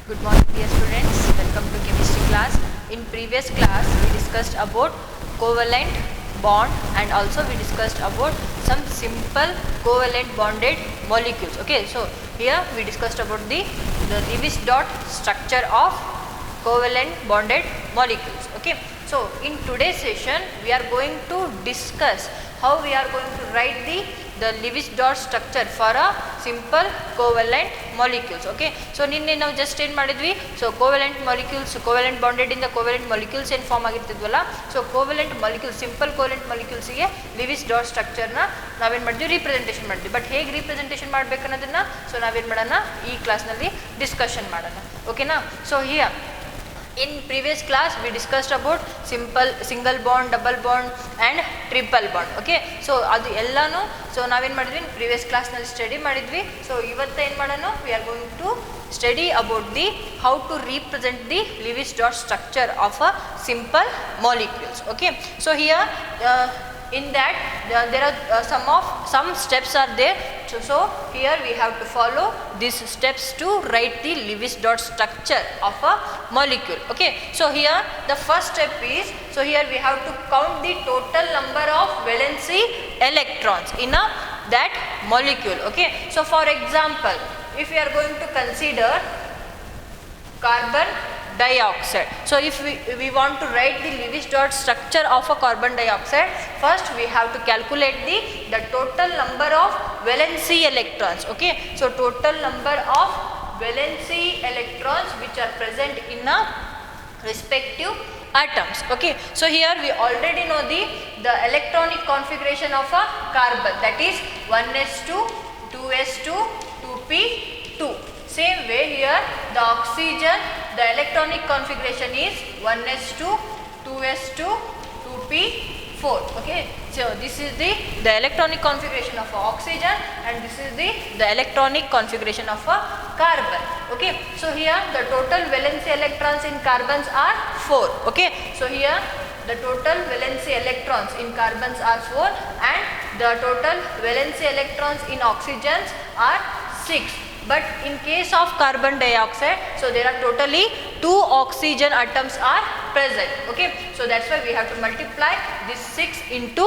Good morning dear students, welcome to chemistry class. In previous class we discussed about covalent bond and also we discussed about some simple covalent bonded molecules. Okay, so here we discussed about the Lewis dot structure of covalent bonded molecules. Okay, so in today's session we are going to discuss how we are going to write the Lewis dot structure for a simple covalent molecules. Okay, so ನಿನ್ನೆ ನಾವು just ಏನು ಮಾಡಿದ್ವಿ, so covalent molecules, covalent bonded ಇಂದ covalent molecules ಏನು form ಆಗಿರ್ತಿದ್ವಲ್ಲ, so covalent molecules, simple covalent ಮಾಲಿಕ್ಯೂಲ್ಸ್ಗೆ Lewis dot ಸ್ಟ್ರಕ್ಚರ್ನ ನಾವೇನು ಮಾಡಿದ್ವಿ, ರಿಪ್ರೆಸೆಂಟೇಷನ್ ಮಾಡಿದ್ವಿ. ಬಟ್ ಹೇಗೆ ರಿಪ್ರೆಸೆಂಟೇಷನ್ ಮಾಡಬೇಕು ಅನ್ನೋದನ್ನು ಸೊ ನಾವೇನು ಮಾಡೋಣ, ಈ ಕ್ಲಾಸ್ನಲ್ಲಿ ಡಿಸ್ಕಷನ್ ಮಾಡೋಣ. ಓಕೆನಾ? So here in previous class we discussed about simple single bond, double bond and triple bond. Okay, so adu ellanu so naven madidvi previous class nalli study madidvi. So ivatta ಏನು ಮಾಡೋಣ, we are going to study about the how to represent the Lewis dot structure of a simple molecules. Okay, so here in that there are some steps are there. So here we have to follow these steps to write the Lewis dot structure of a molecule. Okay, so here the first step is, so here we have to count the total number of valency electrons in that molecule. Okay, so for example, if we are going to consider carbon dioxide, so if we want to write the Lewis dot structure of a carbon dioxide, first we have to calculate the total number of valency electrons. Okay, so total number of valency electrons which are present in a respective atoms. Okay, so here we already know the electronic configuration of a carbon, that is 1s2 2s2 2p2. Same way here the oxygen, the electronic configuration is 1s2 2s2 2p4. Okay, so this is the electronic configuration of oxygen and this is the electronic configuration of a carbon. Okay, so here the total valency electrons in carbons are 4. Okay, so here the total valency electrons in carbons are 4 and the total valency electrons in oxygens are 6. But in case of carbon dioxide, so there are totally 2 oxygen atoms are present. Okay, so that's why we have to multiply this 6 into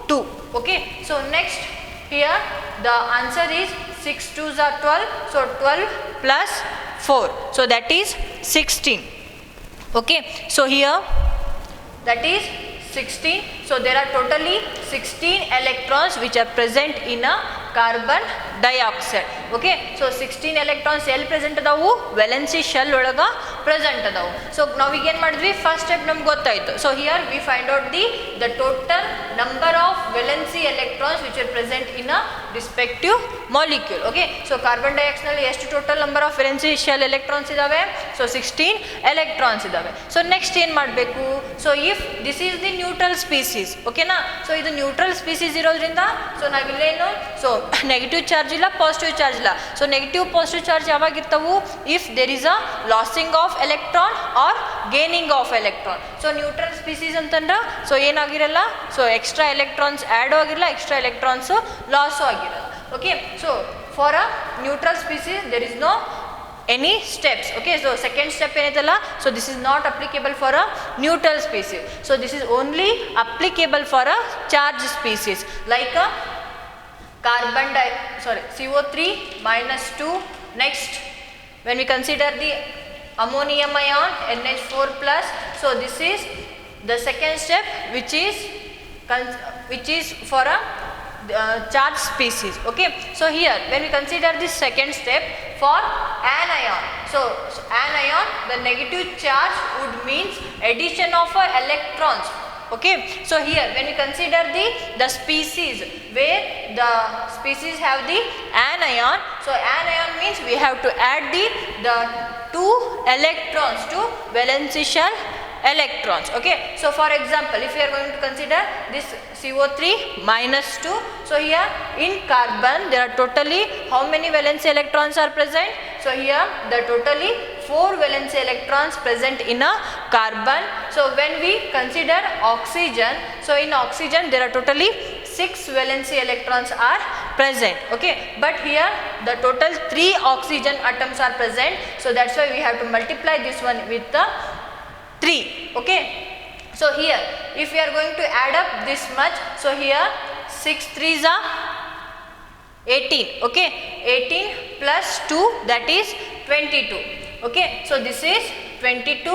2. Okay, so next here the answer is 6 2s are 12, so 12 plus 4, so that is 16. Okay, so here that is 16, so there are totally 16 electrons which are present in a carbon dioxide. Okay, so 16 electrons ಎಲ್ಲಿ present ಅದಾವು, valency shell ಒಳಗ present ಅದಾವು. So ನಾವೀಗ ಏನು ಮಾಡಿದ್ವಿ, first step ನಮ್ಗೆ ಗೊತ್ತಾಯಿತು. So here we find out the total number of valency electrons which are present in a respective molecule. Okay, so carbon ಡೈಆಕ್ಸೈಡ್ನಲ್ಲಿ ಎಷ್ಟು total number of valency shell electrons ಇದಾವೆ, so 16 electrons ಇದಾವೆ. So next ಏನು ಮಾಡಬೇಕು, so if this is the neutral species. ಓಕೆನಾ, so ಇದು neutral species ಇರೋದ್ರಿಂದ so ನಾವಿಲ್ಲೇನು, ಸೊ ನೆಗೆಟಿವ್ ಚಾರ್ಜ್ ಇಲ್ಲ, ಪಾಸಿಟಿವ್ ಚಾರ್ಜ್ ಇಲ್ಲ. ಸೊ ನೆಗೆಟಿವ್ ಪಾಸಿಟಿವ್ ಚಾರ್ಜ್ ಯಾವಾಗ ಇರ್ತಾವು, if there is a losing of electron or gaining of electron. So neutral species ಅಂತಂದ್ರೆ so ಏನಾಗಿರಲ್ಲ, ಸೊ ಎಕ್ಸ್ಟ್ರಾ ಎಲೆಕ್ಟ್ರಾನ್ಸ್ ಆ್ಯಡ್ ಆಗಿರಲ್ಲ, extra electrons loss ಆಗಿರಲ್ಲ. Okay, so for a neutral species there is no any steps. Okay, so second step ಏನೈತಲ್ಲ, so this is not applicable for a neutral species. So this is only applicable for a charged species like a CO3 minus 2. Next, when we consider the ammonium ion NH4 plus, so this is the second step which is for a charged species. Okay, so here when we consider this second step for anion, so anion, the negative charge would means addition of electrons. Okay, so here when we consider the species where the species have the anion, so anion means we have to add the 2 electrons to valency shell electrons. Okay, so for example if we are going to consider this CO3 minus 2, so here in carbon there are totally how many valency electrons are present, so here the totally 4 valency electrons present in a carbon. So when we consider oxygen, so in oxygen there are totally 6 valency electrons are present. Okay, but here the total 3 oxygen atoms are present, so that's why we have to multiply this one with the 3. Okay, so here if we are going to add up this much, so here 6 3s are 18. Okay, 18 plus 2, that is 22. Okay, so this is 22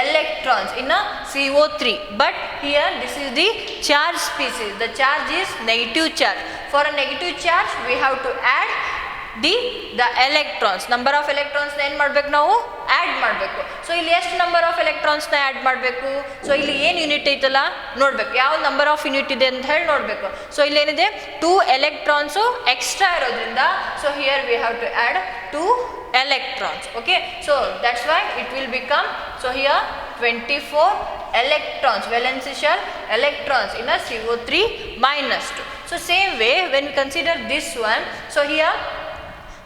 electrons in a CO3, but here this is the charge species. The charge is negative charge. For a negative charge we have to add the electrons. Number of electrons ಏನು ಮಾಡಬೇಕು ನಾವು add ಮಾಡಬೇಕು. So ಇಲ್ಲಿ ಎಷ್ಟು number of ಎಲೆಕ್ಟ್ರಾನ್ಸ್ನ add ಮಾಡಬೇಕು? So ಇಲ್ಲಿ ಏನು unit ಐತಲ್ಲ ನೋಡಬೇಕು, ಯಾವ ನಂಬರ್ ಆಫ್ ಯೂನಿಟ್ ಇದೆ ಅಂತ ಹೇಳಿ ನೋಡಬೇಕು. ಸೊ ಇಲ್ಲಿ ಏನಿದೆ 2 ಎಲೆಕ್ಟ್ರಾನ್ಸು ಎಕ್ಸ್ಟ್ರಾ ಇರೋದ್ರಿಂದ, so here we have to add 2 electrons. Okay, so that's why it will become, so here 24 electrons, valency shell electrons in a CO3 minus 2. So same way when we consider this one, so here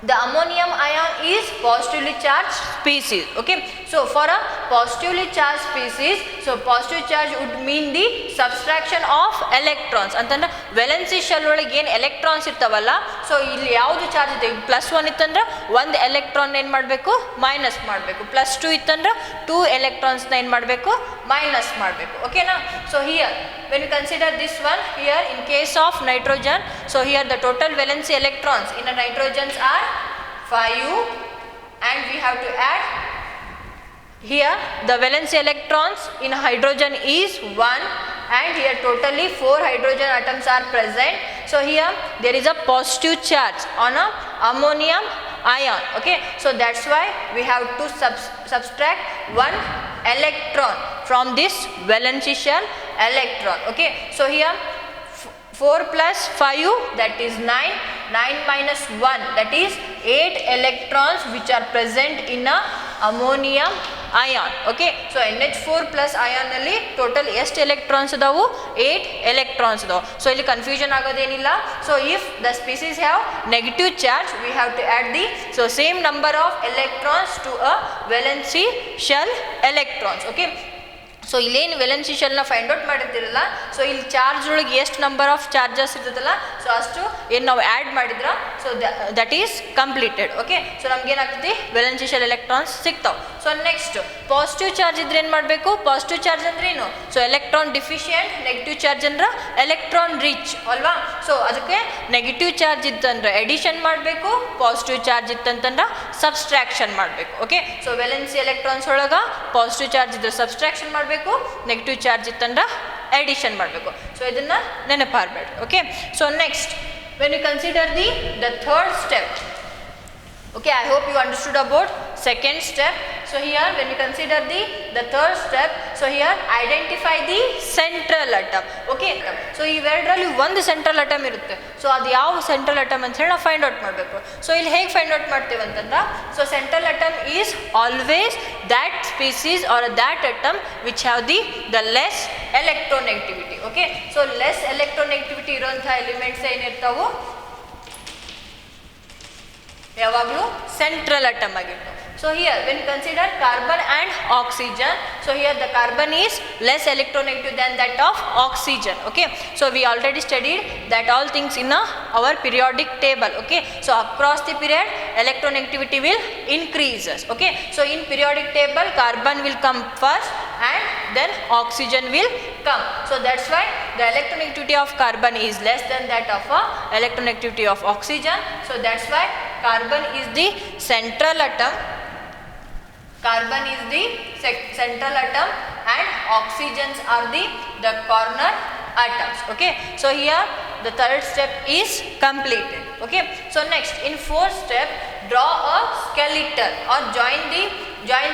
the ammonium ion is positively charged species. Okay, so for a positively charged species, so positive charge would mean the subtraction of electrons ಅಂತಂದ್ರೆ valency shell ಒಳಗೆ ಏನು electrons ಇರ್ತಾವಲ್ಲ, so ಇಲ್ಲಿ ಯಾವುದು charge ಇದೆ, +1 ಇತ್ತಂದ್ರೆ 1 electron ಏನು ಮಾಡಬೇಕು ಮೈನಸ್ ಮಾಡಬೇಕು, +2 ಇತ್ತಂದ್ರೆ 2 ಎಲೆಕ್ಟ್ರಾನ್ಸ್ನ ಏನು ಮಾಡಬೇಕು ಮೈನಸ್ ಮಾಡಬೇಕು. ಓಕೆನಾ? So here when you consider this one, here in case of nitrogen, so here the total valency electrons in a nitrogens are 5, and we have to add here the valency electrons in hydrogen is 1, and here totally 4 hydrogen atoms are present. So here there is a positive charge on a ammonium ion. Okay, so that's why we have to subtract 1 electron from this valency shell electron. Okay, so here 4 plus 5, that is 9, 9 minus 1, that is 8 electrons which are present in a ammonium ion. Okay, so NH4 plus ion ನಲ್ಲಿ total ಎಷ್ಟು electrons ಇದಾವು? 8 electrons ಇದಾವು. So ಇಲ್ಲಿ confusion ಆಗೋದೇನಿಲ್ಲ. So if the species have negative charge, we have to add the same number of electrons to a valency shell electrons. Okay, so ಇಲ್ಲೇನು ವೆಲೆನ್ಸಿ ಶೆಲ್ನ find out ಮಾಡಿರ್ತಿರಲ್ಲ, so ಇಲ್ಲಿ charge ಒಳಗೆ ಎಷ್ಟು ನಂಬರ್ ಆಫ್ ಚಾರ್ಜಸ್ ಇರ್ತದಲ್ಲ, so ಅಷ್ಟು ಏನು ನಾವು ಆ್ಯಡ್ ಮಾಡಿದ್ರ, so that is completed. Okay, so ನಮ್ಗೇನಾಗ್ತದೆ ವೆಲೆನ್ಸಿ ಶೆಲ್ ಎಲೆಕ್ಟ್ರಾನ್ಸ್ ಸಿಗ್ತಾವೆ. ಸೊ ನೆಕ್ಸ್ಟ್ ಪಾಸಿಟಿವ್ ಚಾರ್ಜ್ ಇದ್ರೆ ಏನು ಮಾಡಬೇಕು? ಪಾಸಿಟಿವ್ ಚಾರ್ಜ್ ಅಂದ್ರೆ ಏನು? So electron deficient, negative charge ಅಂದ್ರೆ ಎಲೆಕ್ಟ್ರಾನ್ ರಿಚ್ ಅಲ್ವಾ? ಸೊ ಅದಕ್ಕೆ ನೆಗೆಟಿವ್ ಚಾರ್ಜ್ ಇತ್ತಂದ್ರೆ ಎಡಿಷನ್ ಮಾಡಬೇಕು, ಪಾಸಿಟಿವ್ ಚಾರ್ಜ್ ಇತ್ತಂತಂದ್ರೆ ಸಬ್ಸ್ಟ್ರಾಕ್ಷನ್ ಮಾಡಬೇಕು. ಓಕೆ, ಸೊ ವೆಲೆನ್ಸಿ ಎಲೆಕ್ಟ್ರಾನ್ಸ್ ಒಳಗೆ ಪಾಸಿಟಿವ್ ಚಾರ್ಜ್ ಇದ್ರೆ ಸಬ್ಸ್ಟ್ರಾಕ್ಷನ್ ಮಾಡಬೇಕು, ನೆಗೆಟಿವ್ ಚಾರ್ಜ್ ಇತ್ತಂದ್ರೆ ಎಡಿಷನ್ ಮಾಡಬೇಕು. ಸೊ ಇದನ್ನ ನೆನಪಾರಬೇಡಿ. Okay, so next when you consider the third step, okay, I hope you understood about second step. So here when you consider the third step, so here identify the central atom. Okay, so ಇವೆರಡರಲ್ಲಿ ಒಂದು central atom ಇರುತ್ತೆ. So ಅದು ಯಾವ central atom ಅಂತ ಹೇಳಿ ನಾವು find out ಮಾಡಬೇಕು. So ಇಲ್ಲಿ ಹೇಗೆ ಫೈಂಡ್ ಔಟ್ ಮಾಡ್ತೀವಿ ಅಂತಂದ್ರೆ, so central atom is always that species or that atom which have the less electronegativity. Okay, so less electronegativity ಇರುವಂಥ ಎಲಿಮೆಂಟ್ಸ್ ಏನಿರ್ತಾವು ಯಾವಾಗಲೂ ಸೆಂಟ್ರಲ್ ಅಟಮ್ ಆಗಿರ್ತಾವೆ. So here when you consider carbon and oxygen, so here the carbon is less electronegative than that of oxygen. Okay, so we already studied that all things in our periodic table. Okay, so across the period electronegativity will increases. Okay, so in periodic table carbon will come first and then oxygen will come. So that's why the electronegativity of carbon is less than that of electronegativity of oxygen. So that's why carbon is the central atom. Carbon is the central atom and oxygens are the corner atoms. Okay, so here the third step is completed. Okay, so next in fourth step, draw a skeleton or join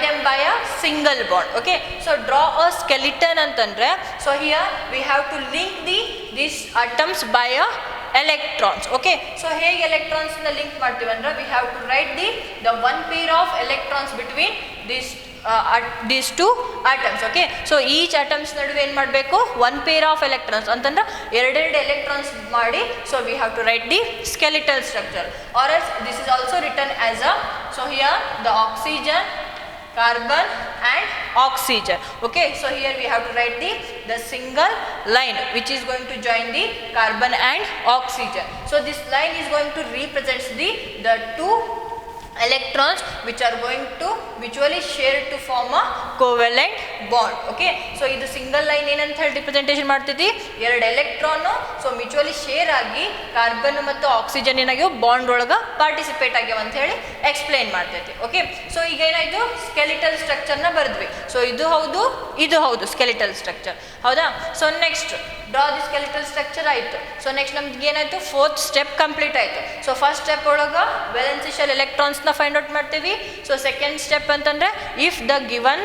them by a single bond. Okay, so draw a skeleton antandre, so here we have to link these atoms by a electrons. Okay, so ಹೇಗೆ electrons ನ link ಮಾಡ್ತೀವಿ ಅಂದ್ರೆ, we have to write the one pair of electrons between these two atoms. Okay, so each atoms ನಡುವೆ ಏನು ಮಾಡಬೇಕು? one pair of electrons ಅಂತಂದ್ರೆ ಎರಡೆರಡು electrons ಮಾಡಿ, so we have to write the skeletal structure, or else this is also written as a, so here the oxygen, carbon and oxygen. Okay, so here we have to write the single line which is going to join the carbon and oxygen. So this line is going to represent the two electrons which are going to mutually share to form a covalent bond. Okay, so ಇದು single line ಏನಂತ ಹೇಳಿ representation ಮಾಡ್ತೈತಿ, ಎರಡು electron so mutually share ಆಗಿ carbon ಮತ್ತು oxygen ಏನಾಗ್ಯಾವ bond ಒಳಗೆ participate ಆಗ್ಯಾವ ಅಂತ ಹೇಳಿ ಎಕ್ಸ್ಪ್ಲೈನ್ ಮಾಡ್ತೈತಿ. ಓಕೆ, ಸೊ ಈಗ ಏನಾಯ್ತು ಸ್ಕೆಲಿಟಲ್ ಸ್ಟ್ರಕ್ಚರ್ನ ಬರೆದ್ವಿ. ಸೊ ಇದು ಹೌದು ಸ್ಕೆಲಿಟಲ್ ಸ್ಟ್ರಕ್ಚರ್, ಹೌದಾ. So next draw the skeletal structure ಆಯಿತು. ಸೊ ನೆಕ್ಸ್ಟ್ ನಮ್ಗೆ ಏನಾಯಿತು, ಫೋರ್ತ್ ಸ್ಟೆಪ್ ಕಂಪ್ಲೀಟ್ ಆಯಿತು. ಸೊ ಫಸ್ಟ್ ಸ್ಟೆಪ್ ಒಳಗೆ ವೇಲೆನ್ಸಿ ಶೆಲ್ ಎಲೆಕ್ಟ್ರಾನ್ಸ್ನ ಫೈಂಡ್ ಔಟ್ ಮಾಡ್ತೀವಿ. ಸೊ ಸೆಕೆಂಡ್ ಸ್ಟೆಪ್ ಅಂತಂದರೆ if the given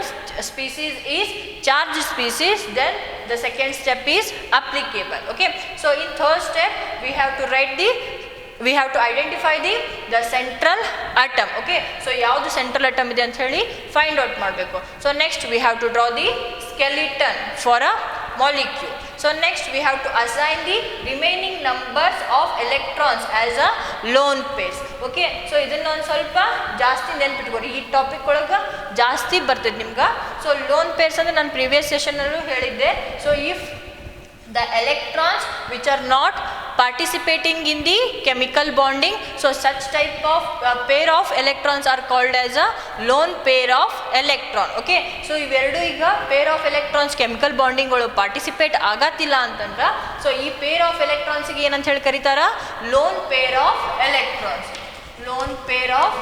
species is charge species then the second step is applicable. Okay, so in third step we have to identify the central atom. Okay, so ಯಾವುದು central atom ಇದೆ ಅಂತ ಹೇಳಿ find out ಮಾಡಬೇಕು. So next we have to draw the skeleton for a molecule. So next we have to assign the remaining numbers of electrons as a lone pairs. Okay, so ಇದನ್ನ ಒಂದು ಸ್ವಲ್ಪ ಜಾಸ್ತಿ ನೆನಪಿಟ್ಕೊಡಿ, ಈ topic ಒಳಗೆ ಜಾಸ್ತಿ ಬರ್ತದೆ ನಿಮ್ಗೆ. ಸೊ ಲೋನ್ ಪೇರ್ಸ್ ಅಂದರೆ ನಾನು ಪ್ರೀವಿಯಸ್ ಸೆಷನಲ್ಲೂ ಹೇಳಿದ್ದೆ. So if the electrons which are not participating in the chemical bonding, so such type of pair of electrons are called as a lone pair of electron. Okay, so ಇವೆರಡು ಈಗ pair of electrons chemical bonding ಗಳು participate ಆಗತ್ತಿಲ್ಲ ಅಂತಂದ್ರೆ so ಈ pair of electrons ಗೆ ಏನಂತ ಹೇಳಿ ಕರೀತಾರ, lone pair of electrons. Lone pair of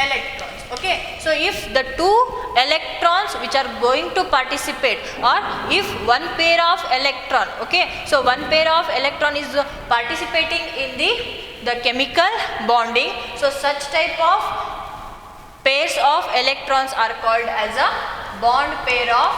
electrons. Okay, so if the two electrons which are going to participate, or if one pair of electron, okay, so one pair of electron is participating in the chemical bonding, so such type of pairs of electrons are called as a bond pair of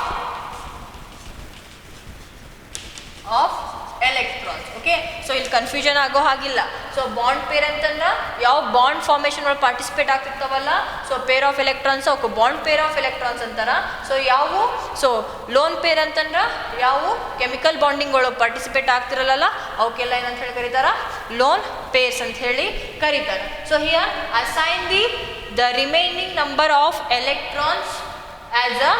electrons. Okay, so ಇಲ್ಲಿ confusion ಆಗೋ ಹಾಗಿಲ್ಲ. So bond pair ಅಂತಂದ್ರೆ ಯಾವ bond formation ಒಳಗೆ participate ಆಗ್ತಿರ್ತಾವಲ್ಲ, so pair of electrons ಅವಕ್ಕೆ bond pair of electrons ಅಂತಾರ. So ಯಾವುವು ಸೊ ಲೋನ್ ಪೇರ್ ಅಂತಂದ್ರೆ ಯಾವ ಕೆಮಿಕಲ್ ಬಾಂಡಿಂಗ್ ಒಳಗೆ ಪಾರ್ಟಿಸಿಪೇಟ್ ಆಗ್ತಿರಲ್ಲ ಅವಕ್ಕೆಲ್ಲ ಏನಂತ ಹೇಳಿ ಕರೀತಾರ, ಲೋನ್ ಪೇರ್ಸ್ ಅಂತ ಹೇಳಿ ಕರೀತಾರೆ. So here assign the remaining number of electrons as a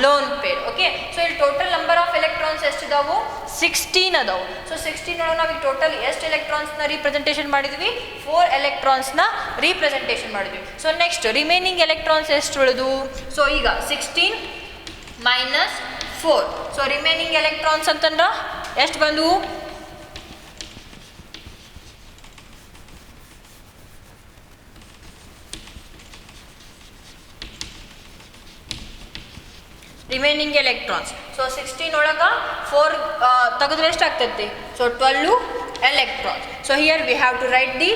lone pair. Okay, so ಇಲ್ಲಿ ಟೋಟಲ್ ನಂಬರ್ ಆಫ್ ಎಲೆಕ್ಟ್ರಾನ್ಸ್ ಎಷ್ಟು ಇದಾವು, 16 ಅದಾವು. ಸೊ 16 ಒಳಗೆ ನಾವು ಈಗ ಟೋಟಲ್ ಎಷ್ಟು ಎಲೆಕ್ಟ್ರಾನ್ಸ್ನ ರೀಪ್ರೆಸೆಂಟೇಷನ್ ಮಾಡಿದ್ವಿ, 4 ಎಲೆಕ್ಟ್ರಾನ್ಸ್ನ ರೀಪ್ರೆಸೆಂಟೇಷನ್ ಮಾಡಿದ್ವಿ. ಸೊ ನೆಕ್ಸ್ಟ್ ರಿಮೈನಿಂಗ್ ಎಲೆಕ್ಟ್ರಾನ್ಸ್ ಎಷ್ಟು ಉಳಿದು, ಸೊ ಈಗ 16 ಮೈನಸ್ 4. ಸೊ ರಿಮೈನಿಂಗ್ ಎಲೆಕ್ಟ್ರಾನ್ಸ್ ಅಂತಂದ್ರೆ ಎಷ್ಟು ಬಂದು, ರಿಮೈನಿಂಗ್ ಎಲೆಕ್ಟ್ರಾನ್ಸ್. ಸೊ 16 ಒಳಗೆ 4 ತೆಗೆದ್ರೆ ಎಷ್ಟು ಆಗ್ತೈತಿ, so 12 electrons. So here we have to write the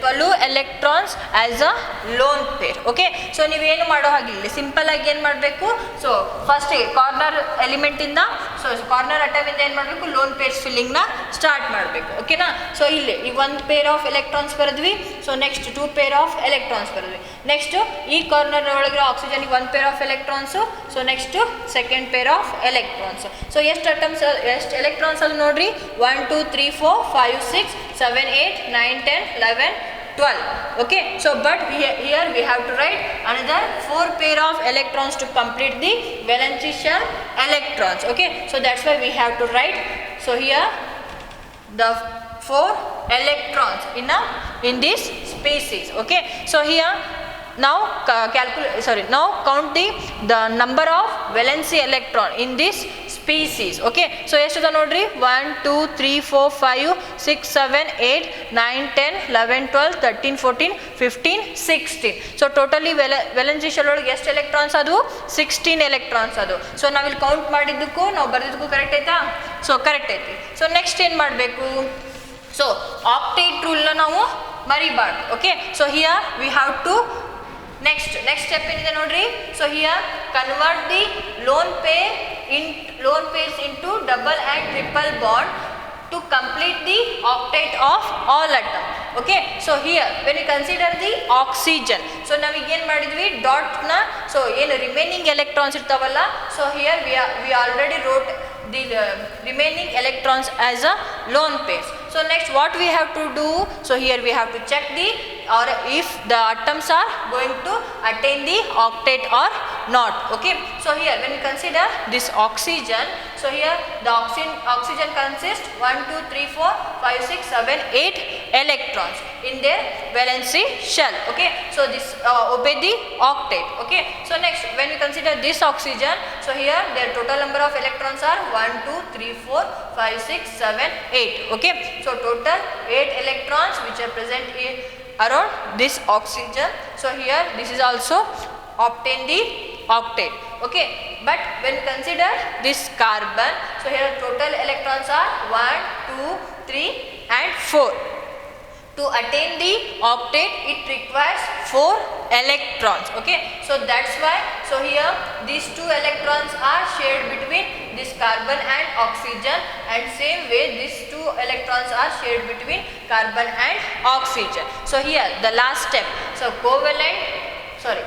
12 electrons as a lone pair. Okay, so ನೀವೇನು ಮಾಡೋ ಹಾಗಿಲ್ಲ, ಸಿಂಪಲ್ ಆಗಿ ಏನು ಮಾಡಬೇಕು, ಸೊ ಫಸ್ಟಿಗೆ ಕಾರ್ನರ್ ಎಲಿಮೆಂಟ್ ಇಂದ, ಸೊ ಕಾರ್ನರ್ ಅಟಮ್ ಇಂದ ಏನು ಮಾಡಬೇಕು, ಲೋನ್ ಪೇರ್ಸ್ ಫಿಲ್ಲಿಂಗ್ ನ ಸ್ಟಾರ್ಟ್ ಮಾಡಬೇಕು. ಓಕೆನಾ, ಸೊ ಇಲ್ಲಿ ಈ 1 ಪೇರ್ ಆಫ್ ಎಲೆಕ್ಟ್ರಾನ್ಸ್ ಬರೆದ್ವಿ. So next 2 pair of electrons ಬರೆದ್ವಿ. ನೆಕ್ಸ್ಟ್ ಈ ಕಾರ್ನರ್ ಒಳಗೆ ಆಕ್ಸಿಜನ್ಗೆ 1 pair of electrons. So next second pair of electrons. So ಎಷ್ಟು ಅಟಮ್ಸ್, ಎಷ್ಟು ಎಲೆಕ್ಟ್ರಾನ್ಸ್ ಅದು ನೋಡ್ರಿ, 1 2 3 4 5 6 7 8 9 10 11 12. Okay, so but here we have to write another 4 pair of electrons to complete the valence shell electrons. Okay, so that's why we have to write, so here the 4 electrons in this species. Okay, so here now now count the number of valency electron in this species. Okay, so ಎಷ್ಟಿದೆ ನೋಡ್ರಿ, 1 2 3 4 5 6 7 8 9 10 11 12 13 14 15 16. So totally valency shell ಒಳಗೆ ಎಷ್ಟು electrons ಅದು, 16 electrons ಅದು. So ನಾವಿಲ್ಲಿ count ಮಾಡಿದ್ದಕ್ಕೂ ನಾವು ಬರೆದಿದ್ದಕ್ಕೂ ಕರೆಕ್ಟ್ ಆಯ್ತಾ, ಸೊ ಕರೆಕ್ಟ್ ಐತಿ. ಸೊ ನೆಕ್ಸ್ಟ್ ಏನು ಮಾಡಬೇಕು, ಸೊ ಆಕ್ಟೇಟ್ ರೂಲ್ನ ನಾವು ಮರಿಬಾರ್ದು. Okay, so here we have to next step ಏನಿದೆ ನೋಡ್ರಿ, so here convert the lone pairs into double and triple bond to complete the octet of all atom. Okay, so here when you consider the oxygen, so ನಾವೀಗ ಏನು ಮಾಡಿದ್ವಿ, ಡಾಟ್ನ, so ಏನು remaining electrons ಇರ್ತಾವಲ್ಲ, so here we already wrote the remaining electrons as a lone pairs. So next what we have to do, so here we have to check the or if the atoms are going to attain the octet or not. Okay, so here when we consider this oxygen, so here the oxygen consists 1 2 3 4 5 6 7 8 electrons in their valency shell. Okay, so this obey the octet. Okay, so next when we consider this oxygen, so here their total number of electrons are 1 2 3 4 5 6 7 8. Okay, so total 8 electrons which are present in around this oxygen. So here this is also obtain the octet. Okay, but when consider this carbon, so here total electrons are 1 2 3 and 4. To attain the octet it requires 4 electrons. Okay, so that's why, so here these 2 electrons are shared between this carbon and oxygen, and same way these 2 electrons are shared between carbon and oxygen. So here the last step, so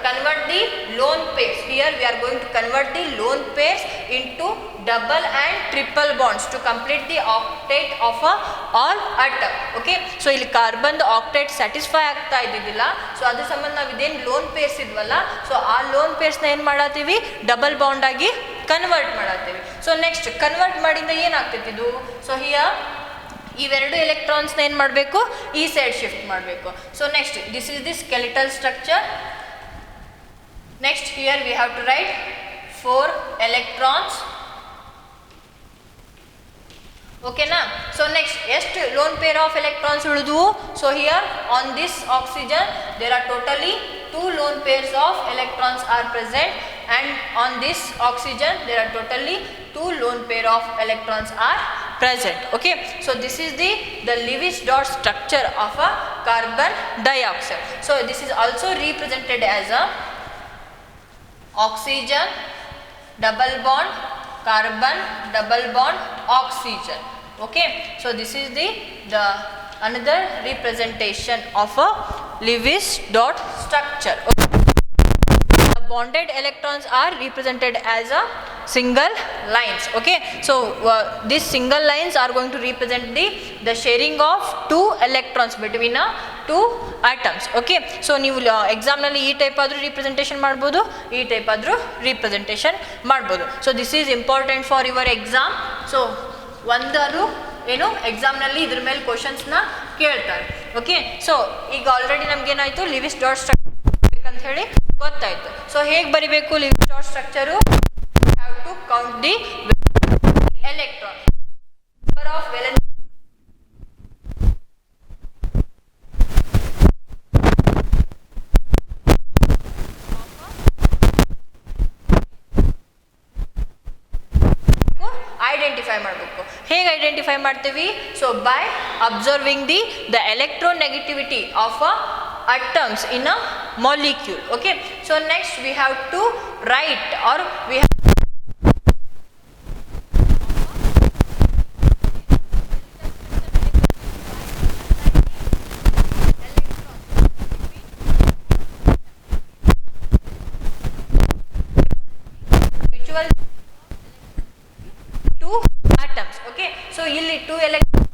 convert the lone pairs. Here we are going to convert the lone pairs into double and triple bonds to complete the octet of all atom. Okay, so ಇಲ್ಲಿ carbon octet satisfy ಆಗ್ತಾ ಇದ್ದಿದ್ದಿಲ್ಲ, so ಅದ್ರ ಸಂಬಂಧ ನಾವು ಇದೇನು loan pairs ಇದ್ವಲ್ಲ, so ಆ loan ಪೇರ್ಸ್ನ ಏನು ಮಾಡತ್ತೀವಿ, double bond ಆಗಿ ಕನ್ವರ್ಟ್ ಮಾಡತ್ತೀವಿ. ಸೊ ನೆಕ್ಸ್ಟ್ ಕನ್ವರ್ಟ್ ಮಾಡಿಂದ ಏನಾಗ್ತೈತಿ ಇದು, ಸೊ ಹಿಯರ್ ಇವೆರಡು ಎಲೆಕ್ಟ್ರಾನ್ಸ್ನ ಏನು ಮಾಡಬೇಕು, ಈ ಸೈಡ್ ಶಿಫ್ಟ್ ಮಾಡಬೇಕು. So next this is the skeletal structure. Next here we have to write 4 electrons. Okay na. So next ಎಷ್ಟು lone pair of electrons ಉಳಿದು, so here on this oxygen there are totally 2 lone pairs of electrons are present, and on this oxygen there are totally 2 lone pair of electrons are present. Okay, so this is the Lewis dot structure of a carbon dioxide. So this is also represented as a oxygen double bond carbon double bond oxygen. Okay, so this is the another representation of a Lewis dot structure. Okay. The bonded electrons are represented as a single lines. Okay, so these single lines are going to represent the sharing of 2 electrons between 2 atoms. Okay, so ನೀವು exam ನಲ್ಲಿ ಈ type ಆದ್ರೂ representation ಮಾಡಬಹುದು, ಈ type ಆದ್ರೂ representation ಮಾಡಬಹುದು. So this is important for your exam. So ಒಂದಾರು ಏನು ಎಕ್ಸಾಮ್ ನಲ್ಲಿ ಇದ್ರ ಮೇಲೆ ಕ್ವಶನ್ಸ್ ನ ಕೇಳ್ತಾರೆ. ಓಕೆ, ಸೊ ಈಗ ಆಲ್ರೆಡಿ ನಮ್ಗೆ ಏನಾಯ್ತು, ಲಿವಿಸ್ ಡಾಟ್ ಸ್ಟ್ರಕ್ಚರ್ ಅಂತ ಹೇಳಿ ಗೊತ್ತಾಯ್ತು. ಸೊ ಹೇಗೆ ಬರಿಬೇಕು Lewis dot structure, have to count the electron number of valence. Identify ಮಾಡಬೇಕು. ಹೇಗೆ ಐಡೆಂಟಿಫೈ ಮಾಡ್ತೀವಿ, so by observing the electronegativity of atoms in a molecule. Okay, so next we have to write, or we have so ಇಲ್ಲಿ 2 electrons.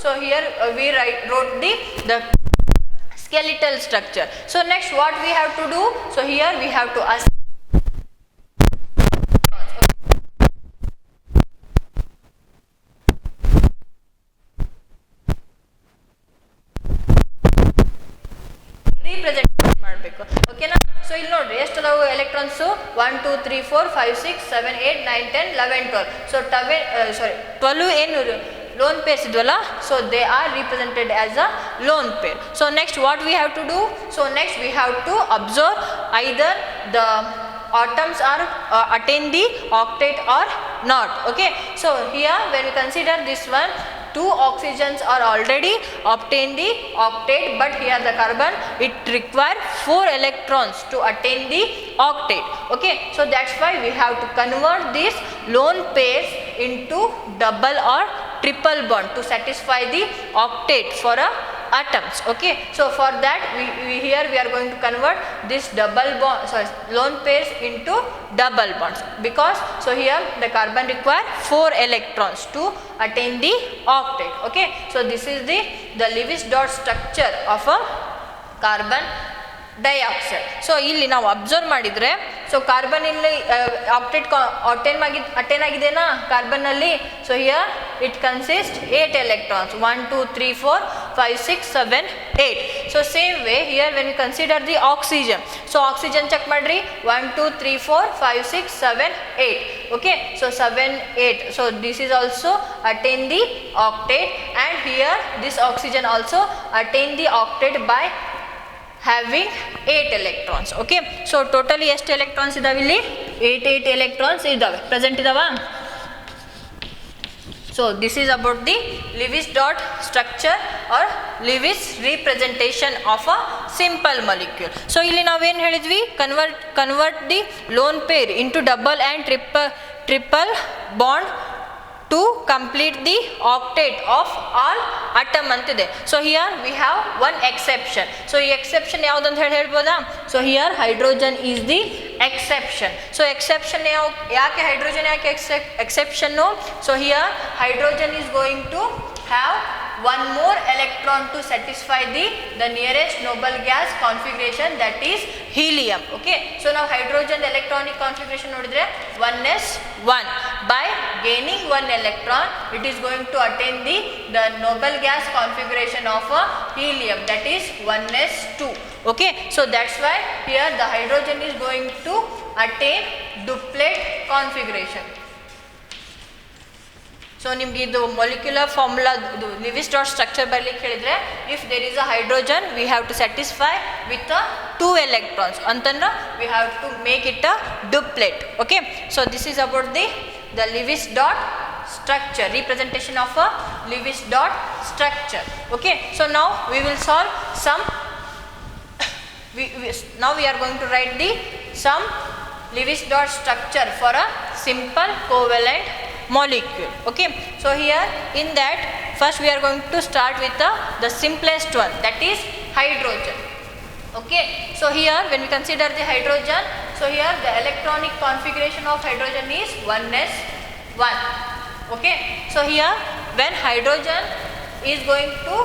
So here we wrote the skeletal structure. So next what we have to do, so here we have to assign representation ಮಾಡಬೇಕು. ಓಕೆನಾ. So ಇಲ್ಲಿ ನೋಡ್ರಿ ಎಷ್ಟು ಅದಾವು electrons, 1 2 3 4 5 6 7 8 9 10 11 12. So 12 ಏನು lone pairs idwalla, so they are represented as a lone pair. So next what we have to do, so next we have to observe either the atoms are attain the octet or not. Okay, so here when we consider this one, 2 oxygens are already obtained the octet, but here the carbon it require 4 electrons to attain the octet. Okay, so that's why we have to convert these lone pairs into double or triple bond to satisfy the octet for a atoms. Okay, so for that here we are going to convert this lone pairs into double bonds, because so here the carbon require 4 electrons to attain the octet. Okay, so this is the Lewis dot structure of a carbon dioxide. So ಇಲ್ಲಿ ನಾವು observe ಮಾಡಿದರೆ, so carbon ಇಲ್ಲಿ attain ಆಗಿದೆನಾ carbon ಅಲ್ಲಿ. So here it consist 8 electrons, 1 2 3 4 5 6 7 8. So same way here when you consider the oxygen, so oxygen check ಮಾಡ್ರಿ, 1 2 3 4 5 6 7 8. okay, so 7 8, so this is also attain the octet, and here this oxygen also attain the octet by having 8 electrons. okay, so totally ಎಷ್ಟು electrons ಇದಾವೆ ಇಲ್ಲಿ? 8 electrons ಇದಾವೆ, present ಇದಾವ. so this is about the Lewis dot structure or Lewis representation of a simple molecule. so ಇಲ್ಲಿ ನಾವೇನು ಹೇಳಿದ್ವಿ, convert the lone pair into double and triple bond to complete the octet of all atom ಅಂತಿದೆ. So here we have one exception. So ಈ exception ಯಾವ್ದು ಅಂತ ಹೇಳ್ಬೋದಾ? So here hydrogen is the exception. So exception ಯಾಕೆ hydrogen ಯಾಕೆ exception? So here hydrogen is going to have one more electron to satisfy the nearest noble gas configuration, that is helium. okay, so now hydrogen electronic configuration nodidre 1s1. by gaining one electron it is going to attain the noble gas configuration of a helium, that is 1s2. okay, so that's why here the hydrogen is going to attain duplet configuration. So ನಿಮ್ಗೆ ಇದು molecular formula Lewis dot structure ಬರಲಿಕ್ಕೆ ಹೇಳಿದರೆ, if there is a hydrogen we have to satisfy with 2 electrons ಅಂತಂದ್ರೆ we have to make it a duplet. Okay, so this is about the Lewis dot structure, representation of a Lewis dot structure. okay, so now we will solve some now we are going to write some Lewis dot structure for a simple covalent molecule. okay, so here in that first we are going to start with the simplest one, that is hydrogen. okay, so here when we consider the hydrogen, so here the electronic configuration of hydrogen is 1s1. okay, so here when hydrogen is going to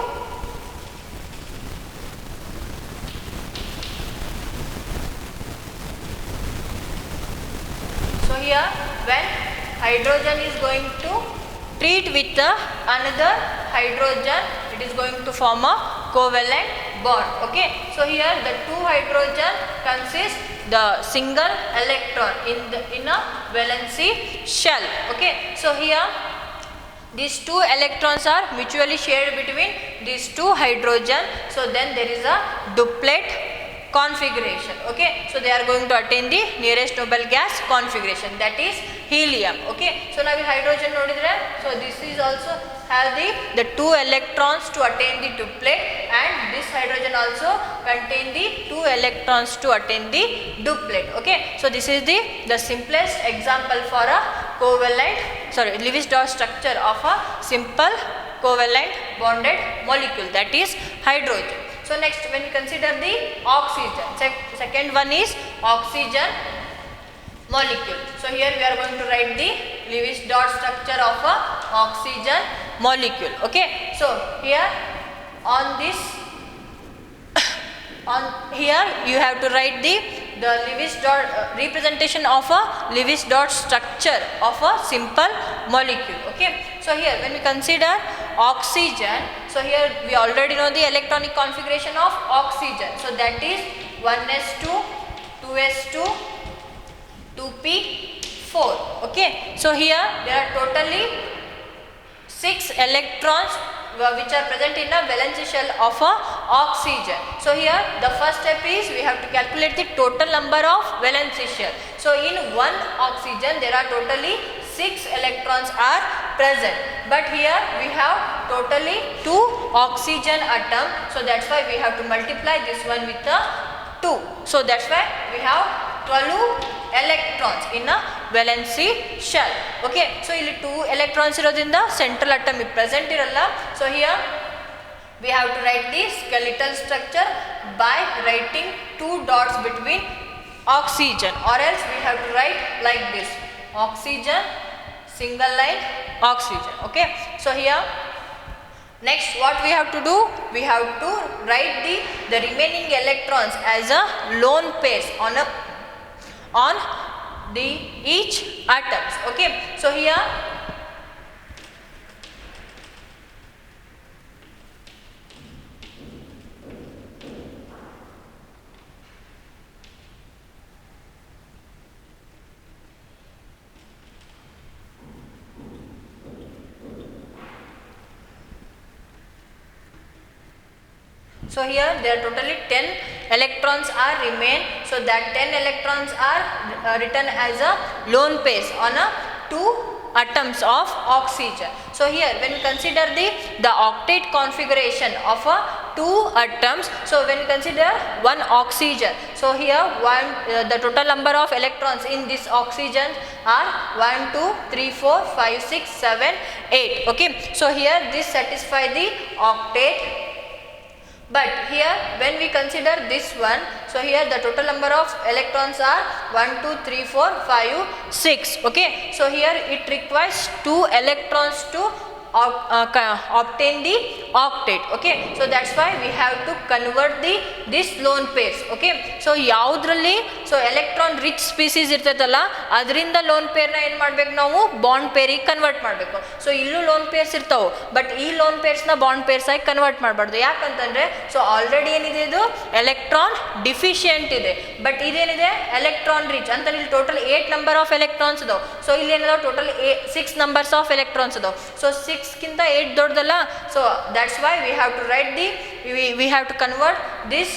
hydrogen is going to treat with another hydrogen, it is going to form a covalent bond. okay, so here the two hydrogen consist the single electron in a valency shell. okay, so here these two electrons are mutually shared between these two hydrogen, so then there is a duplet configuration. okay, so they are going to attain the nearest noble gas configuration, that is helium. okay, so now we hydrogen nodidre, so this is also have the two electrons to attain the duplet, and this hydrogen also contain the 2 electrons to attain the duplet. okay, so this is the simplest example for a Lewis dot structure of a simple covalent bonded molecule, that is hydrogen. So next when we consider the oxygen, second one is oxygen molecule. So here we are going to write the Lewis dot structure of a oxygen molecule. okay, so here on this here you have to write the Lewis dot representation of a Lewis dot structure of a simple molecule. okay, so here when we consider oxygen, so here we already know the electronic configuration of oxygen, so that is 1s2 2s2 2p4. okay, so here there are totally 6 electrons which are present in a valence shell of a oxygen. So here the first step is we have to calculate the total number of valence shell. So in one oxygen there are totally 6 electrons are present, but here we have totally 2 oxygen atom, so that's why we have to multiply this one with a 2, so that's why we have 12 electrons in a valency shell. okay, so ಇಲ್ಲಿ 2 electrons ಇರೋದ್ರಿಂದ central atom present ಇರಲ್ಲ, so here we have to write the skeletal structure by writing 2 dots between oxygen, or else we have to write like this: oxygen, single line, oxygen. Okay, so here next what we have to do, we have to write the remaining electrons as a lone pairs on the each atoms. Okay, so here there are totally 10 electrons are remain, so that 10 electrons are written as a lone pairs on a 2 atoms of oxygen. So here when we consider the octet configuration of a 2 atoms, so when we consider one oxygen, so here the total number of electrons in this oxygen are 1 2 3 4 5 6 7 8. Okay, so here this satisfy the octet. But here when we consider this one, so here the total number of electrons are 1 2 3 4 5 6. Okay, so here it requires 2 electrons to obtain the octet. Okay, so that's why we have to convert this lone pairs. Okay, so ಯಾವುದ್ರಲ್ಲಿ so electron rich species ಇರ್ತೈತಲ್ಲ ಅದರಿಂದ loan ಪೇರ್ನ ಏನು ಮಾಡ್ಬೇಕು ನಾವು bond ಪೇರಿಗೆ convert ಮಾಡಬೇಕು. So ಇಲ್ಲೂ loan pairs ಇರ್ತಾವೆ, but ಈ ಲೋನ್ ಪೇರ್ಸ್ನ ಬಾಂಡ್ ಪೇರ್ಸ್ ಆಗಿ ಕನ್ವರ್ಟ್ ಮಾಡಬಾರ್ದು. ಯಾಕಂತಂದರೆ ಸೊ ಆಲ್ರೆಡಿ ಏನಿದೆ ಇದು ಎಲೆಕ್ಟ್ರಾನ್ ಡಿಫಿಷಿಯೆಂಟ್ ಇದೆ, ಬಟ್ ಇದೇನಿದೆ ಎಲೆಕ್ಟ್ರಾನ್ ರಿಚ್ ಅಂತ. ಇಲ್ಲಿ ಟೋಟಲ್ 8 ನಂಬರ್ ಆಫ್ ಎಲೆಕ್ಟ್ರಾನ್ಸ್ ಇದಾವೆ. ಸೊ ಇಲ್ಲಿ ಏನಿದಾವೆ ಟೋಟಲ್ 6 ನಂಬರ್ಸ್ ಆಫ್ ಎಲೆಕ್ಟ್ರಾನ್ಸ್ ಇದಾವೆ. ಸೊ 6ಗಿಂತ 8 ದೊಡ್ಡದಲ್ಲ. So that's why we have to write we have to convert this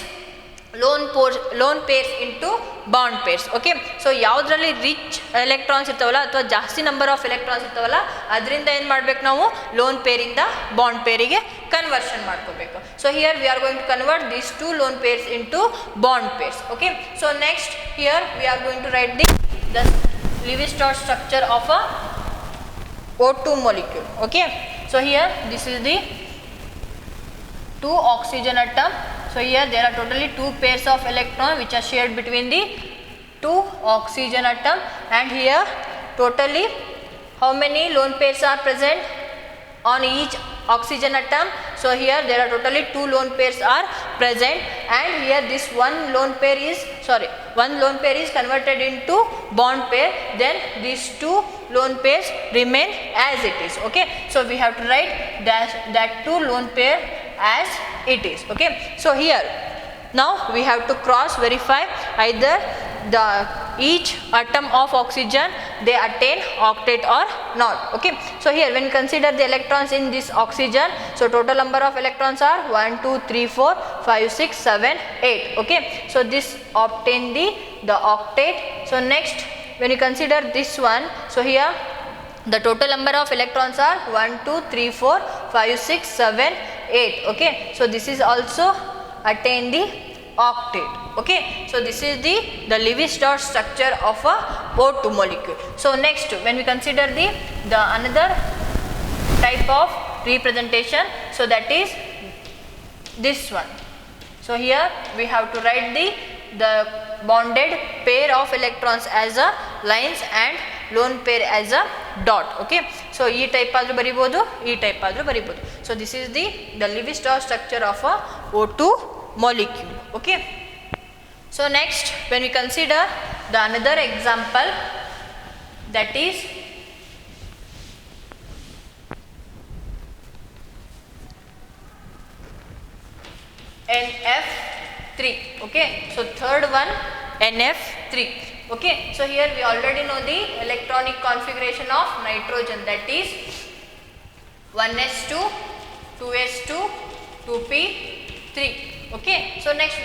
lone pairs into bond pairs. Okay, so ಯಾವುದರಲ್ಲಿ rich electrons ಇರ್ತಾವಲ್ಲ ಅಥವಾ ಜಾಸ್ತಿ number of electrons ಇರ್ತಾವಲ್ಲ ಅದರಿಂದ ಏನು ಮಾಡಬೇಕು ನಾವು ಲೋನ್ ಪೇರಿಂದ ಬಾಂಡ್ ಪೇರಿಗೆ ಕನ್ವರ್ಷನ್ ಮಾಡ್ಕೋಬೇಕು. So here we are going to convert these 2 lone pairs into bond pairs. Okay, so next here we are going to write the Lewis-Strauss structure of a O2 molecule. Okay, so here this is the 2 oxygen atom. So here there are totally 2 pairs of electrons which are shared between the 2 oxygen atom, and here totally how many lone pairs are present on each oxygen atom. So here there are totally 2 lone pairs are present, and here this one lone pair is converted into bond pair, then these 2 lone pairs remain as it is. Okay, so we have to write that 2 lone pair as it is. Okay, so here now we have to cross verify either each atom of oxygen they attain octet or not. Okay, so here when we consider the electrons in this oxygen, so total number of electrons are 1 2 3 4 5 6 7 8. Okay, so this obtain the octet. So next when you consider this one, so here the total number of electrons are 1 2 3 4 5 6 7 8. Okay, so this is also attain the octet. Okay, so this is the Lewis-Strauss structure of a O2 molecule. So next when we consider the another type of representation, so that is this one. So here we have to write the bonded pair of electrons as a lines and lone pair as a dot. Okay, so ಈ type ಆದರೂ ಬರಿಬೋದು, ಈ type ಆದರೂ ಬರಿಬೋದು. So this is the Lewis-Strauss structure of a O2 molecule. Okay, so next when we consider the another example, that is NF3. Okay, so third one NF3. Okay, so here we already know the electronic configuration of nitrogen, that is 1s2 2s2 2p3. Okay, so next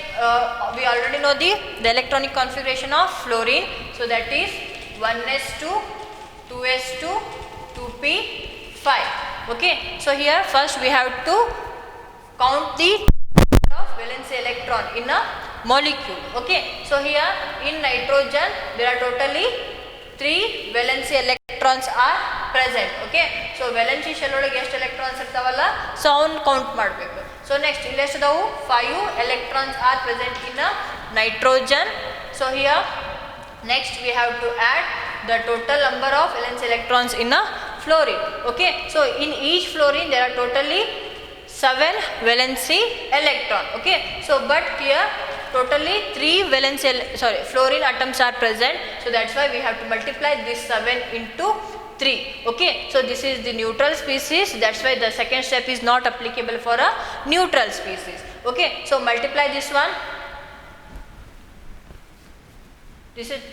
we already know the electronic configuration of fluorine, so that is 1s2 2s2 2p5. Okay, so here first we have to count the of valence electron in a molecule. Okay, so here in nitrogen there are totally 3 valence electrons are present. Okay, so valence shell ಒಳಗೆ ಎಷ್ಟು electrons ಇರ್ತಾವಲ್ಲ, so ಅವನ್ನ count ಮಾಡಬೇಕು. So next ಇಲ್ಲಿ ಎಷ್ಟು ಅದಾವು 5 electrons are present in a nitrogen. So here next we have to add the total number of valence electrons in a fluorine. Okay, so in each fluorine there are totally 7 valency electron. Okay, so but here totally 3 valency fluorine atoms are present, so that's why we have to multiply this 7 into 3. Okay, so this is the neutral species, that's why the second step is not applicable for a neutral species. Okay, so multiply this one.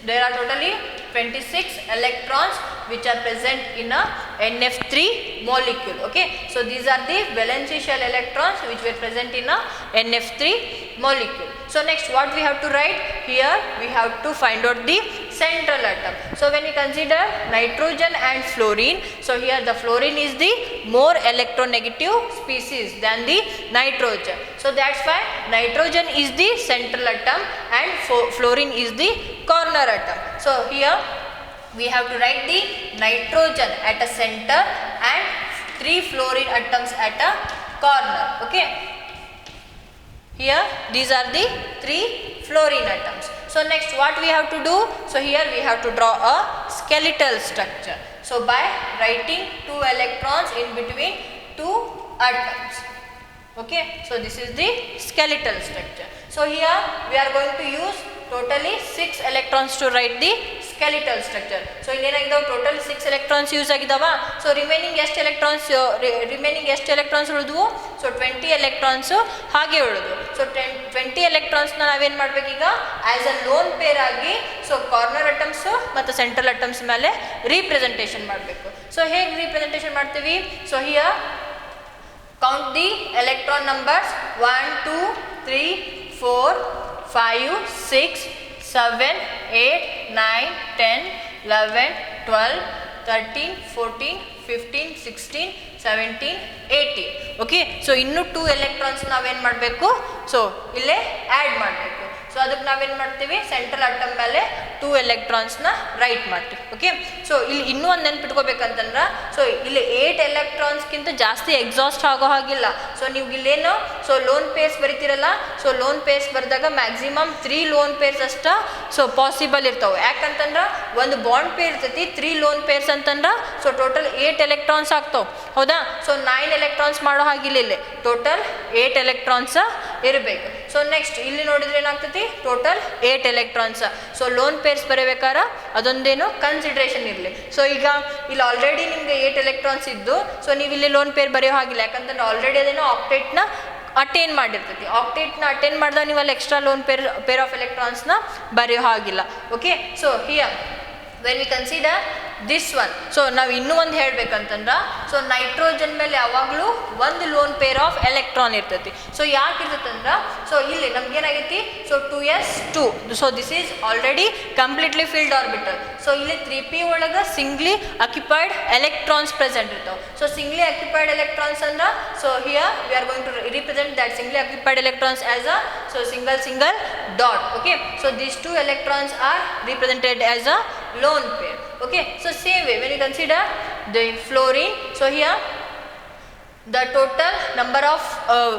There are totally 26 electrons which are present in a NF3 molecule. Okay, so these are the valency shell electrons which were present in a NF3 molecule. So next what we have to write here, we have to find out the central atom. So when we consider nitrogen and fluorine, so here the fluorine is the more electronegative species than the nitrogen, so that's why nitrogen is the central atom and fluorine is the corner atom. So here we have to write the nitrogen at a center and 3 fluorine atoms at a corner. Okay, here these are the 3 fluorine atoms. So next what we have to do, so here we have to draw a skeletal structure. So by writing 2 electrons in between 2 atoms. Okay, so this is the skeletal structure. So here we are going to use totally 6 electrons to write the skeletal structure. So ಇಲ್ಲಿ ಏನಾಗಿದಾವ total 6 electrons use ಆಗಿದಾವ. So remaining ಎಷ್ಟು electrons ಉಳಿದ್ವು, so 20 electrons ಹಾಗೆ ಉಳಿದು. So 20 electrons ನಾವೇನು ಮಾಡಬೇಕು ಈಗ as a loan pair ಆಗಿ so corner atoms ಮತ್ತು ಸೆಂಟ್ರಲ್ ಅಟಮ್ಸ್ ಮೇಲೆ ರೀಪ್ರೆಸೆಂಟೇಷನ್ ಮಾಡಬೇಕು. ಸೊ ಹೇಗೆ ರೀಪ್ರೆಸೆಂಟೇಷನ್ ಮಾಡ್ತೀವಿ, so here count the electron numbers 1 2 3 4 5 6 7 8 9 10 11 12 13 14 15 16 17 18. Okay, so ಇನ್ನೂ 2 electrons ನಾವೇನು ಮಾಡಬೇಕು, ಸೊ ಇಲ್ಲೇ ಆ್ಯಡ್ ಮಾಡಬೇಕು. ಸೊ ಅದಕ್ಕೆ ನಾವೇನು ಮಾಡ್ತೀವಿ, ಸೆಂಟ್ರಲ್ ಅಟಮ್ ಮೇಲೆ 2 electronsನ ರೈಟ್ ಮಾಡ್ತೀವಿ. ಓಕೆ, ಸೊ ಇಲ್ಲಿ ಇನ್ನೂ ಒಂದು ನೆನ್ಪಿಟ್ಕೋಬೇಕಂತಂದ್ರೆ, ಸೊ ಇಲ್ಲಿ 8 electronsಗಿಂತ ಜಾಸ್ತಿ ಎಕ್ಸಾಸ್ಟ್ ಆಗೋ ಹಾಗಿಲ್ಲ. ಸೊ ನೀವು ಇಲ್ಲೇನು ಸೊ ಲೋನ್ ಪೇರ್ಸ್ ಬರಿತೀರಲ್ಲ, ಸೊ ಲೋನ್ ಪೇರ್ಸ್ ಬರೆದಾಗ ಮ್ಯಾಕ್ಸಿಮಮ್ 3 ಲೋನ್ ಪೇರ್ಸ್ ಅಷ್ಟ ಸೊ ಪಾಸಿಬಲ್ ಇರ್ತಾವೆ. ಯಾಕಂತಂದ್ರೆ ಒಂದು ಬಾಂಡ್ ಪೇರ್ ಇರ್ತೈತಿ, 3 ಲೋನ್ ಪೇರ್ಸ್ ಅಂತಂದ್ರೆ ಸೊ ಟೋಟಲ್ 8 electrons ಆಗ್ತಾವೆ. ಹೌದಾ, ಸೊ 9 electrons ಮಾಡೋ ಹಾಗಿಲ್ಲ, ಇಲ್ಲಿ ಟೋಟಲ್ 8 electrons ಇರಬೇಕು. ಸೊ ನೆಕ್ಸ್ಟ್ ಇಲ್ಲಿ ನೋಡಿದ್ರೆ ಏನಾಗ್ತೈತಿ, total 8 electrons. So lone pairs ಬರೀಬೇಕಾದ್ರೆ ಅದೊಂದೇನು ಕನ್ಸಿಡ್ರೇಷನ್ ಇರಲಿ. ಸೊ ಈಗ ಇಲ್ಲಿ ಆಲ್ರೆಡಿ ನಿಮಗೆ 8 electrons ಇದ್ದು, ಸೊ ನೀವು ಇಲ್ಲಿ ಲೋನ್ ಪೇರ್ ಬರೆಯೋ ಹಾಗಿಲ್ಲ, ಯಾಕಂತಂದ್ರೆ ಆಲ್ರೆಡಿ ಅದೇನೋ ಆಕ್ಟೇಟ್ನ ಅಟೇನ್ ಮಾಡಿರ್ತೈತಿ. ಆಕ್ಟೇಟ್ನ ಅಟೇನ್ ಮಾಡಿದಾಗ ನೀವು ಅಲ್ಲಿ ಎಕ್ಸ್ಟ್ರಾ ಲೋನ್ ಪೇರ್ ಆಫ್ ಎಲೆಕ್ಟ್ರಾನ್ಸ್ನ ಬರೆಯೋ ಹಾಗಿಲ್ಲ. Okay, so here when we consider this one, so ನಾವು ಇನ್ನೂ ಒಂದು ಹೇಳ್ಬೇಕಂತಂದ್ರೆ, ಸೊ ನೈಟ್ರೋಜನ್ ಮೇಲೆ ಯಾವಾಗಲೂ ಒಂದು ಲೋನ್ ಪೇರ್ ಆಫ್ ಎಲೆಕ್ಟ್ರಾನ್ ಇರ್ತೈತಿ. ಸೊ ಯಾಕೆ ಇರ್ತೈತಂದ್ರೆ, ಸೊ ಇಲ್ಲಿ ನಮ್ಗೇನಾಗೈತಿ, so 2s2, so this is already completely filled orbital. So ಇಲ್ಲಿ 3p ಒಳಗೆ ಸಿಂಗ್ಲಿ ಅಕ್ಯುಪೈಡ್ ಎಲೆಕ್ಟ್ರಾನ್ಸ್ ಪ್ರೆಸೆಂಟ್ ಇರ್ತಾವೆ. ಸೊ ಸಿಂಗ್ಲಿ ಅಕ್ಯುಪೈಡ್ ಎಲೆಕ್ಟ್ರಾನ್ಸ್ ಅಂದ್ರೆ, so here we are going to represent that singly occupied electrons as a so single dot. Okay, so these 2 electrons are represented as a lone pair. Okay, so same way when you consider the fluorine, so here the total number of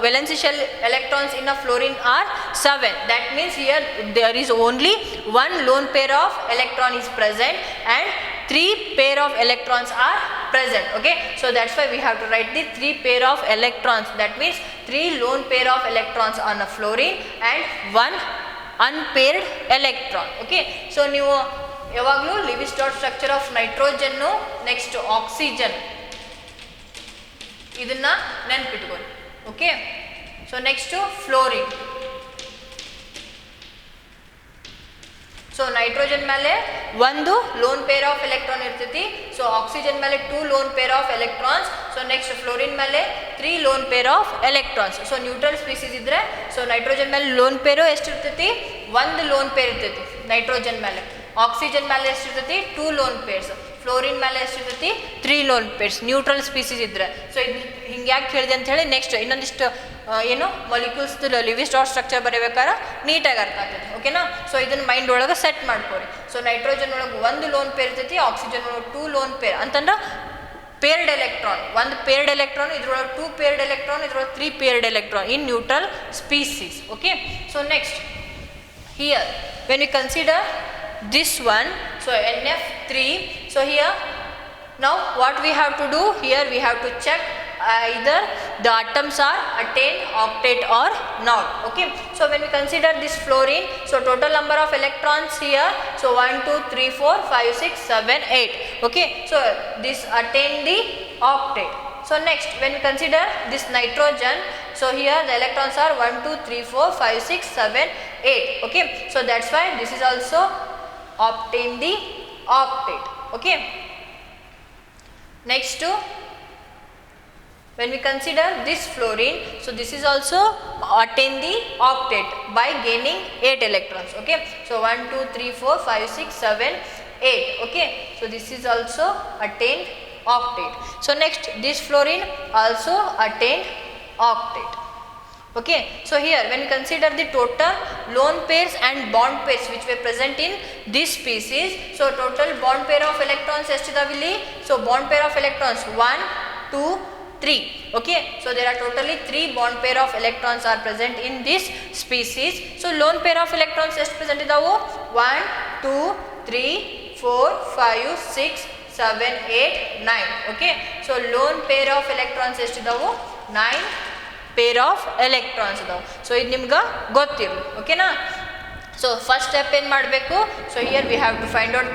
valency shell electrons in a fluorine are 7. That means here there is only one lone pair of electron is present and 3 pair of electrons are present. Okay, so that's why we have to write the 3 pair of electrons. That means 3 lone pair of electrons on a fluorine and 1 unpaired electron. Okay, so ನೀವು ಯಾವಾಗಲೂ Levi's dot structure of nitrogen, next oxygen, ಇದನ್ನ ನೆನ್ಪಿಟ್ಕೊಳ್ಳಿ. Okay, so next fluorine. So nitrogen ಮೇಲೆ ಒಂದು lone pair of electron ಇರ್ತೈತಿ. So oxygen ಮೇಲೆ 2 loan pair of electrons. So next fluorine ಮೇಲೆ 3 loan pair of electrons. So neutral species ಇದ್ರೆ, so nitrogen ಮೇಲೆ loan ಪೇರು ಎಷ್ಟು ಇರ್ತೈತಿ, 1 ಲೋನ್ ಪೇರ್ ಇರ್ತೈತಿ ನೈಟ್ರೋಜನ್ ಮೇಲೆ. ಆಕ್ಸಿಜನ್ ಮೇಲೆ ಎಷ್ಟಿರ್ತೈತಿ, 2 ಲೋನ್ ಪೇರ್ಸ್. ಫ್ಲೋರಿನ್ ಮೇಲೆ ಎಷ್ಟಿರ್ತೈತಿ, 3 ಲೋನ್ ಪೇರ್ಸ್ ನ್ಯೂಟ್ರಲ್ ಸ್ಪೀಸೀಸ್ ಇದ್ರೆ. ಸೊ ಇದು ಹಿಂಗೆ ಯಾಕೆ ಹೇಳಿದೆ ಅಂತ ಹೇಳಿ ನೆಕ್ಸ್ಟ್ ಇನ್ನೊಂದಿಷ್ಟು ಏನು ಮೊಲಿಕ್ಯೂಲ್ಸ್ ಲಿವಿಸ್ ಡಾಟ್ ಸ್ಟ್ರಕ್ಚರ್ ಬರೀಬೇಕಾದ್ರೆ ನೀಟಾಗಿ ಅರ್ಥ ಆಗ್ತೈತಿ. ಓಕೆನಾ, ಸೊ ಇದನ್ನು ಮೈಂಡ್ ಒಳಗೆ ಸೆಟ್ ಮಾಡ್ಕೊರಿ. ಸೊ ನೈಟ್ರೋಜನ್ ಒಳಗೆ 1 ಲೋನ್ ಪೇರ್ ಇರ್ತೈತಿ, ಆಕ್ಸಿಜನ್ ಒಳಗೆ 2 ಲೋನ್ ಪೇರ್ ಅಂತಂದ್ರೆ paired electron, one paired electron, idrolage 2 paired electron, idrolage 3 paired electron in neutral species. Okay, so next here when we consider this one, so NF3, so here now what we have to do here, we have to check either the atoms are attained octet or not. Okay, so when we consider this fluorine, so total number of electrons here, so 1 2 3 4 5 6 7 8. Okay, so this attained the octet. So next when we consider this nitrogen, so here the electrons are 1 2 3 4 5 6 7 8. Okay, so that's why this is also obtain the octet. Okay, next to when we consider this fluorine, so this is also attain the octet by gaining 8 electrons. Okay, so 1 2 3 4 5 6 7 8. Okay, so this is also attained octet. So next this fluorine also attained octet. Okay, so here when we consider the total lone pairs and bond pairs which were present in this species, so total bond pair of electrons estidavilli, so bond pair of electrons 1 2 3. Okay, so there are totally 3 bond pair of electrons are present in this species. So lone pair of electrons ಎಷ್ಟು present ಇದಾವು 1 2 3 4 5 6 7 8 9. Okay, so lone pair of electrons ಎಷ್ಟು ಇದಾವು 9 pair of electrons ಇದಾವು. So ಇದು ನಿಮ್ಗೆ ಗೊತ್ತಿರಲಿ. ಓಕೆನಾ, so first step ಏನು ಮಾಡಬೇಕು, so here we have to find out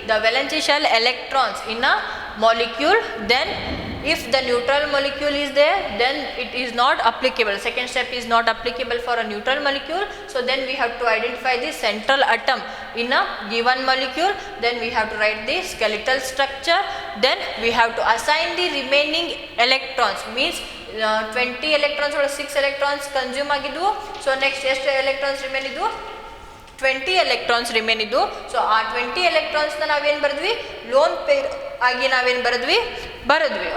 the valence shell electrons in a molecule. Then if the neutral molecule is there, then it is not applicable. Second step is not applicable for a neutral molecule. So then we have to identify the central atom in a given molecule. Then we have to write the skeletal structure. Then we have to assign the remaining electrons, means 20 electrons or 6 electrons consume ಆಗಿದ್ವು. So next ಎಷ್ಟು electrons remain ಇದ್ವು 20 electrons remain ಇದ್ದು. So ಆ 20 electrons ನ ನಾವೇನು ಬರೆದ್ವಿ loan pair ಆಗಿ ನಾವೇನು ಬರೆದ್ವಿ.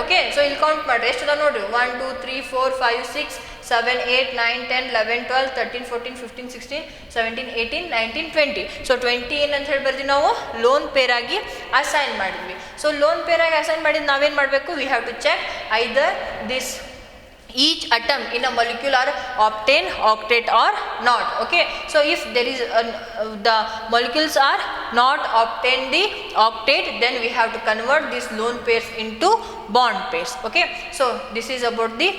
Okay, so ಇಲ್ಲಿ ಕೌಂಟ್ ಮಾಡ್ರಿ ಎಷ್ಟು ಅದ ನೋಡ್ರಿ 1 2 3 4 5 6 7 8 9 10 11 12 13 14 15 16 17 18 19 20. ಸೊ 20 ಏನಂತ ಹೇಳಿ ಬರ್ತೀವಿ ನಾವು ಲೋನ್ ಪೇರ್ ಆಗಿ ಅಸೈನ್ ಮಾಡಿದ್ವಿ. ಸೊ ಲೋನ್ ಪೇರ್ ಆಗಿ ಅಸೈನ್ ಮಾಡಿದ್ದು ನಾವೇನು ಮಾಡಬೇಕು, we have to check either this each atom in a molecule are obtain octet or not. Okay, so if there is the molecules are not obtain the octet, then we have to convert these lone pairs into bond pairs. Okay, so this is about the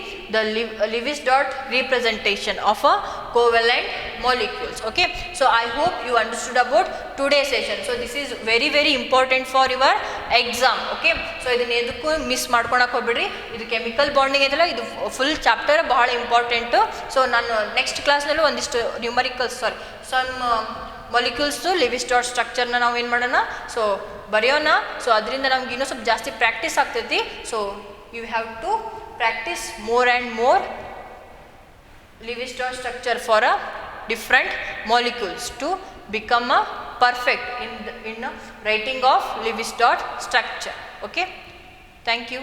Lewis dot representation of a covalent molecules. Okay, so I hope you understood about today's session. So this is very very important for your exam. Okay, so ಇದನ್ನ ಎದಕ್ಕೂ miss ಮಾಡ್ಕೊಳಕ್ಕೆ ಹೋಗ್ಬೇಡ್ರಿ. ಇದು chemical bonding ಐತಲ್ಲ, ಇದು full chapter ಬಹಳ important. So ನಾನು next ಕ್ಲಾಸ್ನಲ್ಲೂ ಒಂದಿಷ್ಟು numericals some ಮೊಲಿಕ್ಯೂಲ್ಸ್ದು Levi's dot ಸ್ಟ್ರಕ್ಚರ್ನ ನಾವು ಏನು ಮಾಡೋಣ, ಸೊ ಬರೆಯೋಣ. ಸೊ ಅದರಿಂದ ನಮ್ಗೆ ಇನ್ನೂ ಸ್ವಲ್ಪ ಜಾಸ್ತಿ ಪ್ರಾಕ್ಟೀಸ್ ಆಗ್ತೈತಿ. So you have to practice more and more Lewis dot structure for a different molecules to become a perfect in writing of Lewis dot structure. Okay, thank you.